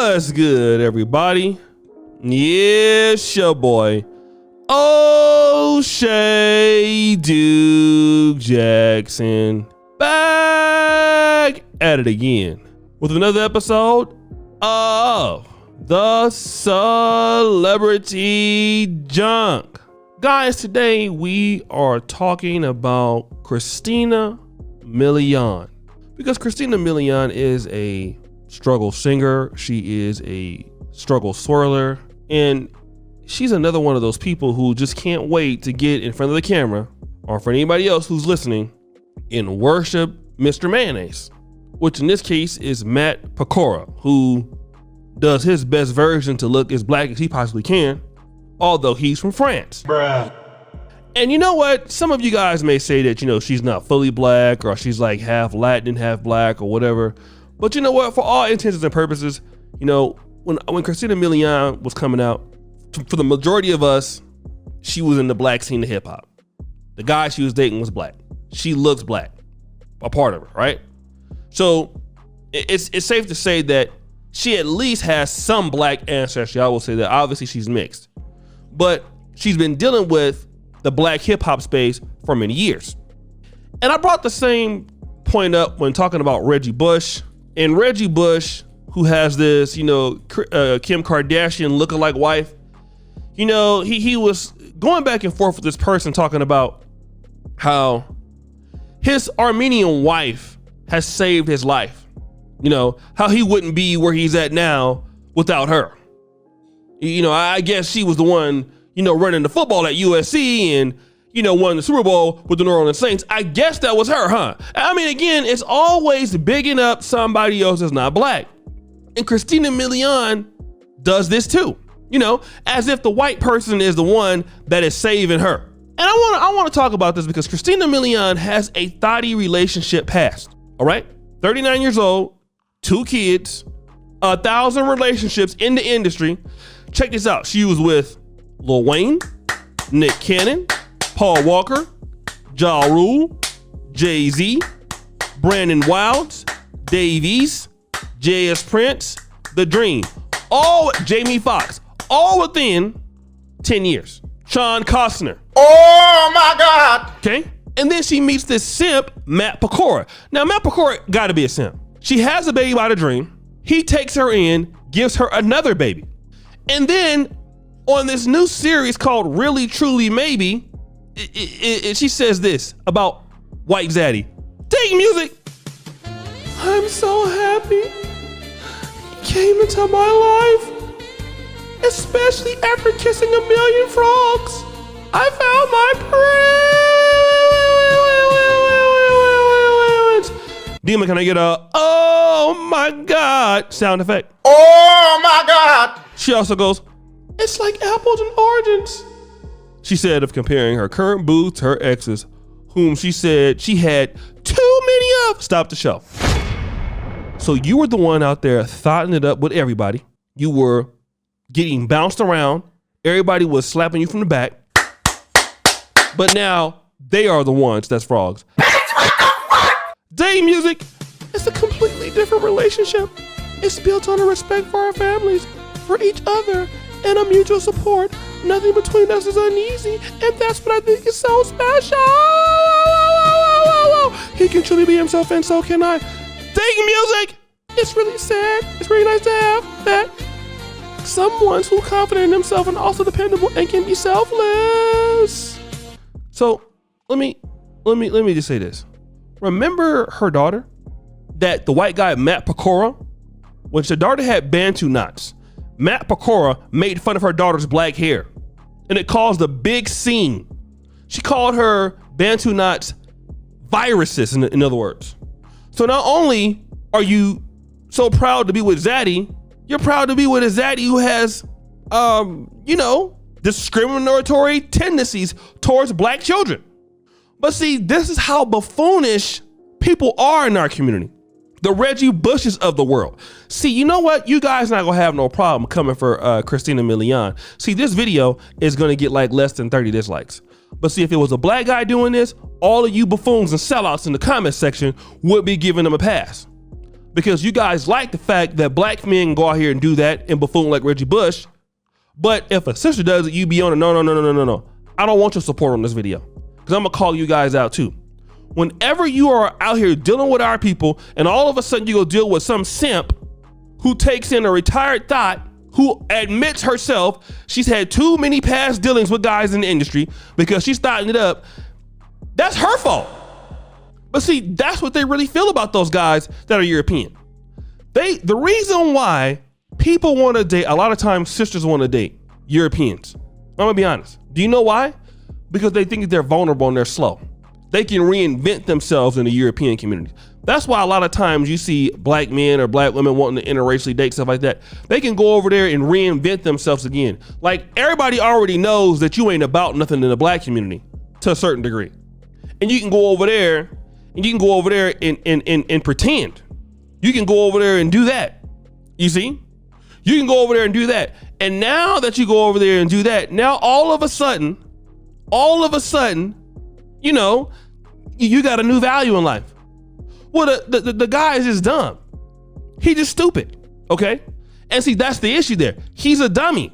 What's good, everybody? Yes, your boy, O'Shea Duke Jackson, back at it again with another episode of the Celebrity Junk. Guys, today we are talking about Christina Milian, because Christina Milian is a struggle singer. She is a struggle swirler, and she's another one of those people who just can't wait to get in front of the camera, or for anybody else who's listening, and worship Mr. Mayonnaise, which in this case is Matt Pokora, who does his best version to look as black as he possibly can, although he's from France. Bruh. And you know what? Some of you guys may say that, you know, she's not fully black, or she's like half Latin, half black, or whatever. But you know what? For all intents and purposes, you know, when Christina Milian was coming out, for the majority of us, she was in the black scene of hip hop. The guy she was dating was black. She looks black, a part of her, right? So it's safe to say that she at least has some black ancestry. I will say that. Obviously, she's mixed, but she's been dealing with the black hip hop space for many years. And I brought the same point up when talking about Reggie Bush. And Reggie Bush, who has this, you know, Kim Kardashian lookalike wife, you know, he was going back and forth with this person talking about how his Armenian wife has saved his life. You know, how he wouldn't be where he's at now without her. You know, I guess she was the one, you know, running the football at USC and, you know, won the Super Bowl with the New Orleans Saints. I guess that was her, huh? I mean, again, it's always bigging up somebody else that's not black. And Christina Milian does this too, you know, as if the white person is the one that is saving her. And I want to talk about this because Christina Milian has a thotty relationship past, all right? 39 years old, 2 kids, 1,000 relationships in the industry. Check this out. She was with Lil Wayne, Nick Cannon, Paul Walker, Ja Rule, Jay-Z, Brandon Wilds, Dave East, J.S. Prince, The Dream, all Jamie Foxx, all within 10 years. Sean Costner. Oh my God. Okay. And then she meets this simp, Matt Pokora. Now, Matt Pokora gotta be a simp. She has a baby by The Dream. He takes her in, gives her another baby. And then on this new series called Really Truly Maybe, she says this about White Zaddy. Take music. I'm so happy he came into my life, especially after kissing 1,000,000 frogs. I found my prince. Demon, can I get a oh my God sound effect? Oh my God. She also goes, it's like apples and oranges. She said of comparing her current boo to her exes, whom she said she had too many of. Stop the show. So you were the one out there thotting it up with everybody. You were getting bounced around. Everybody was slapping you from the back. But now they are the ones that's frogs. Day music. It's a completely different relationship. It's built on a respect for our families, for each other, and a mutual support. Nothing between us is uneasy, and that's what I think is so special. He can truly be himself, and so can I. Dig music. It's really sad. It's really nice to have that someone's who's confident in himself and also dependable and can be selfless. So let me just say this. Remember her daughter, that the white guy Matt Pokora, when her daughter had Bantu knots, Matt Pokora made fun of her daughter's black hair, and it caused a big scene. She called her Bantu knots viruses, in other words. So not only are you so proud to be with Zaddy, you're proud to be with a Zaddy who has, you know, discriminatory tendencies towards black children. But see, this is how buffoonish people are in our community. The Reggie Bushes of the world. See, you know what? You guys not gonna have no problem coming for Christina Milian. See, this video is gonna get like less than 30 dislikes. But see, if it was a black guy doing this, all of you buffoons and sellouts in the comment section would be giving them a pass. because you guys like the fact that black men go out here and do that and buffoon like Reggie Bush. But if a sister does it, you be on it. No. I don't want your support on this video because I'm gonna call you guys out too. Whenever you are out here dealing with our people and all of a sudden you go deal with some simp who takes in a retired thought who admits herself she's had too many past dealings with guys in the industry because she's starting it up, that's her fault. But see, that's what they really feel about those guys that are European. The reason why people want to date, a lot of times sisters want to date Europeans. I'm gonna be honest. Do you know why? Because they think that they're vulnerable and they're slow. They can reinvent themselves in the European community. That's why a lot of times you see black men or black women wanting to interracially date, stuff like that. They can go over there and reinvent themselves again. Like, everybody already knows that you ain't about nothing in the black community to a certain degree. And you can go over there and pretend. You can go over there and do that. You see? You can go over there and do that. And now that you go over there and do that, now all of a sudden, you know, you got a new value in life. Well, the guy is just dumb. He just stupid, okay? And see, that's the issue there. He's a dummy.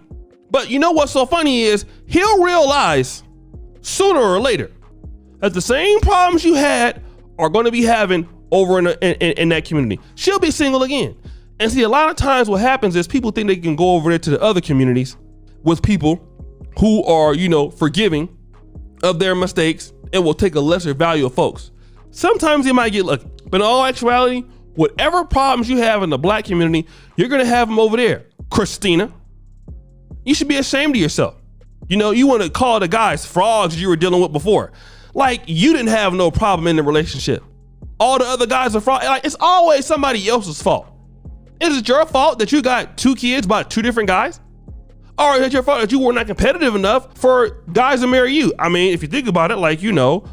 But you know what's so funny is he'll realize sooner or later that the same problems you had are going to be having over in that community. She'll be single again. And see, a lot of times what happens is people think they can go over there to the other communities with people who are, you know, forgiving of their mistakes and will take a lesser value of folks. Sometimes they might get lucky, but in all actuality, whatever problems you have in the black community, you're gonna have them over there. Christina, you should be ashamed of yourself. You know, you wanna call the guys frogs you were dealing with before. Like, you didn't have no problem in the relationship. All the other guys are frogs. Like, it's always somebody else's fault. Is it your fault that you got 2 kids by 2 different guys? Or is it your fault that you were not competitive enough for guys to marry you? I mean, if you think about it, like, you know,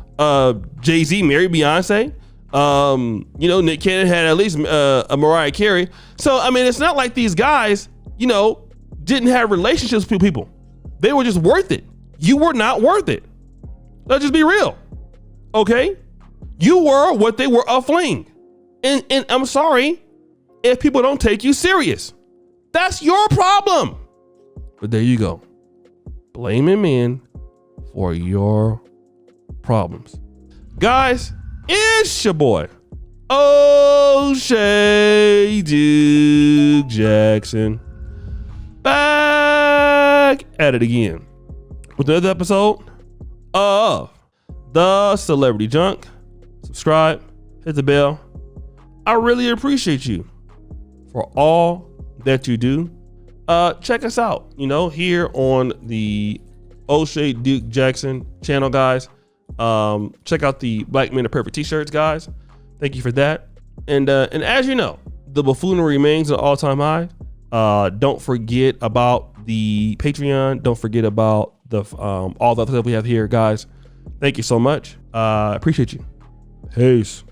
Jay-Z married Beyonce. You know, Nick Cannon had at least a Mariah Carey. So, I mean, it's not like these guys, you know, didn't have relationships with people. They were just worth it. You were not worth it. Let's just be real, okay? You were what they were, a fling. And I'm sorry if people don't take you serious. That's your problem. But there you go. Blaming men for your problems. Guys, it's your boy, O'Shea Duke Jackson, back at it again with another episode of The Celebrity Junk. Subscribe, hit the bell. I really appreciate you for all that you do. Check us out, you know, here on the O'Shea Duke Jackson channel, guys. Check out the Black Men Are Perfect t-shirts, guys. Thank you for that. And as you know, the buffoonery remains at an all-time high. Don't forget about the Patreon. Don't forget about the all the other stuff we have here, guys. Thank you so much. Appreciate you. Peace.